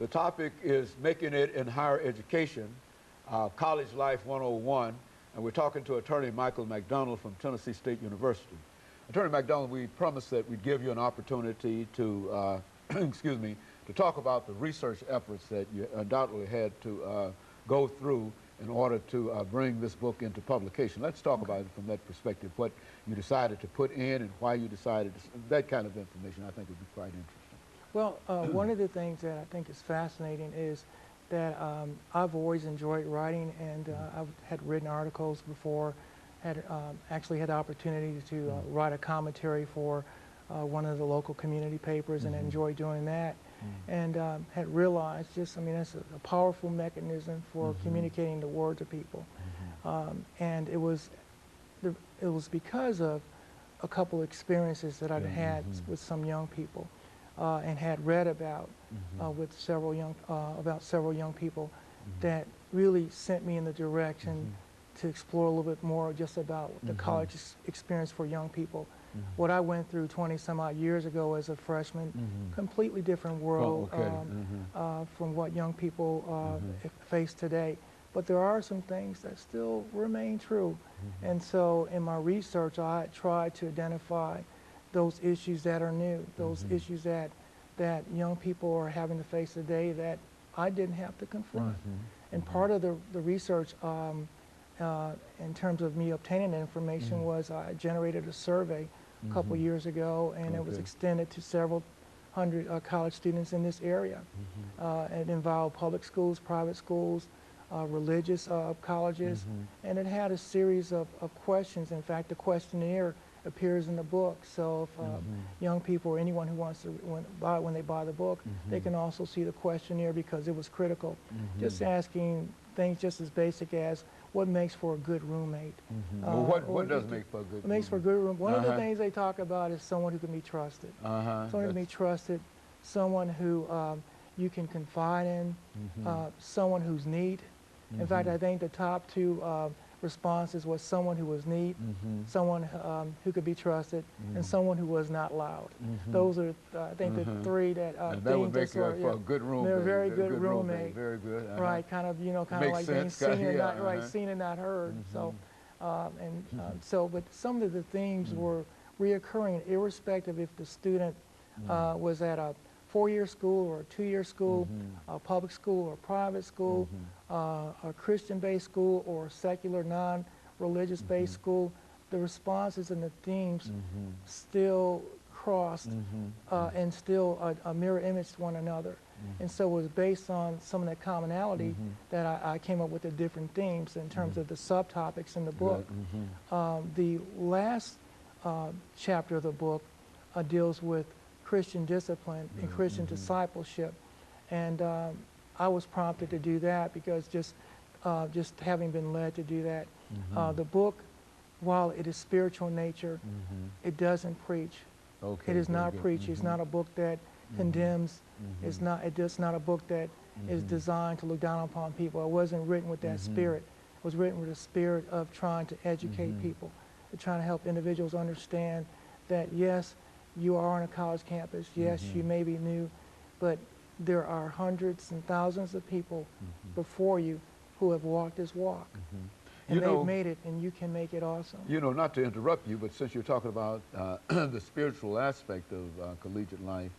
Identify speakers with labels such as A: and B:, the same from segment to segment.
A: The topic is Making It in Higher Education, College Life 101, and we're talking to Attorney Michael McDonald from Tennessee State University. Attorney McDonald, we promised that we'd give you an opportunity to, excuse me, to talk about the research efforts that you undoubtedly had to go through in order to bring this book into publication. Let's talk about it from that perspective, what you decided to put in and why you decided to, that kind of information I think would be quite interesting.
B: Well, one of the things that I think is fascinating is that I've always enjoyed writing, and I've had written articles before, had actually had the opportunity to write a commentary for one of the local community papers, and enjoyed doing that. And had realized just, I mean, that's a powerful mechanism for communicating the word to people. And it was because of a couple experiences that I'd had with some young people. And had read about with several young people that really sent me in the direction to explore a little bit more just about the college experience for young people. What I went through 20 some odd years ago as a freshman, completely different world from what young people face today. But there are some things that still remain true. And so in my research, I tried to identify those issues that are new, those issues that young people are having to face today that I didn't have to confront. And part of the research in terms of me obtaining the information was I generated a survey a couple years ago, and it was extended to several hundred college students in this area. It involved public schools, private schools, religious colleges, and it had a series of questions. In fact, the questionnaire appears in the book, so if young people or anyone who wants to when they buy the book, they can also see the questionnaire because it was critical. Just asking things just as basic as what makes for a good roommate.
A: Well, what does make for a good roommate?
B: Makes for a good roommate. One of the things they talk about is someone who can be trusted. Someone who can be trusted, someone who you can confide in, someone who's neat. In fact, I think the top two responses was someone who was neat, someone who could be trusted, and someone who was not loud. Those are, I think, the three that
A: that would make for a good roommate.
B: They're a very good roommate.
A: Very good.
B: Right, kind of, you know, kind of like being seen and not seen and not heard. So, but some of the themes were reoccurring, irrespective if the student was at a four-year school or a two-year school, a public school or private school, a Christian-based school or a secular, non-religious-based school. The responses and the themes still crossed and still mirror imaged one another. And so it was based on some of that commonality that I came up with the different themes in terms of the subtopics in the book. The last chapter of the book deals with Christian discipline and Christian discipleship, and I was prompted to do that because just having been led to do that. The book, while it is spiritual in nature, it doesn't preach. It is not preachy. It's not a book that condemns. It's not a book that is designed to look down upon people. It wasn't written with that spirit. It was written with a spirit of trying to educate people, to trying to help individuals understand that yes, you are on a college campus. Yes, you may be new, but there are hundreds and thousands of people before you who have walked this walk. And they've made it, and you can make it also. You
A: know, not to interrupt you, but since you're talking about the spiritual aspect of collegiate life,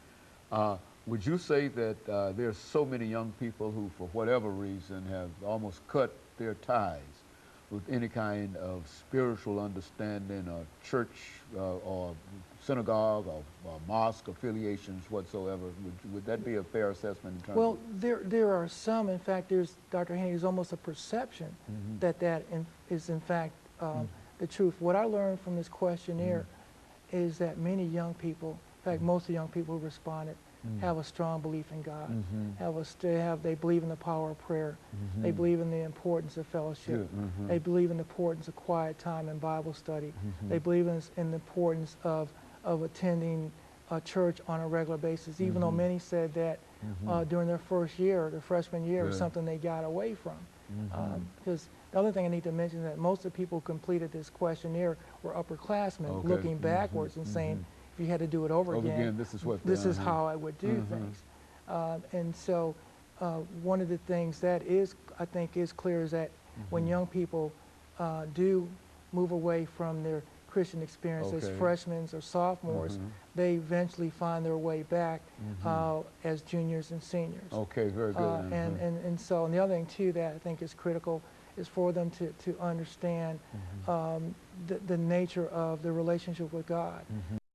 A: would you say that there's so many young people who, for whatever reason, have almost cut their ties with any kind of spiritual understanding or church or synagogue or mosque affiliations whatsoever? Would that be a fair assessment in terms
B: Well, there are some. In fact, there's, Dr. Haney, there's almost a perception that is in fact the truth. What I learned from this questionnaire is that many young people, in fact, most of the young people who responded, have a strong belief in God. They believe in the power of prayer. They believe in the importance of fellowship. They believe in the importance of quiet time and Bible study. They believe in the importance of attending a church on a regular basis, even though many said that during their first year, their freshman year, was something they got away from. Because the other thing I need to mention is that most of the people who completed this questionnaire were upperclassmen looking backwards and saying, if you had to do it over again, this is how I would do things. And so one of the things that is, I think, is clear is that when young people do move away from their Christian experience as freshmen or sophomores, they eventually find their way back as juniors and seniors.
A: Okay, very good.
B: And so, and the other thing too that I think is critical is for them to understand the nature of the relationship with God.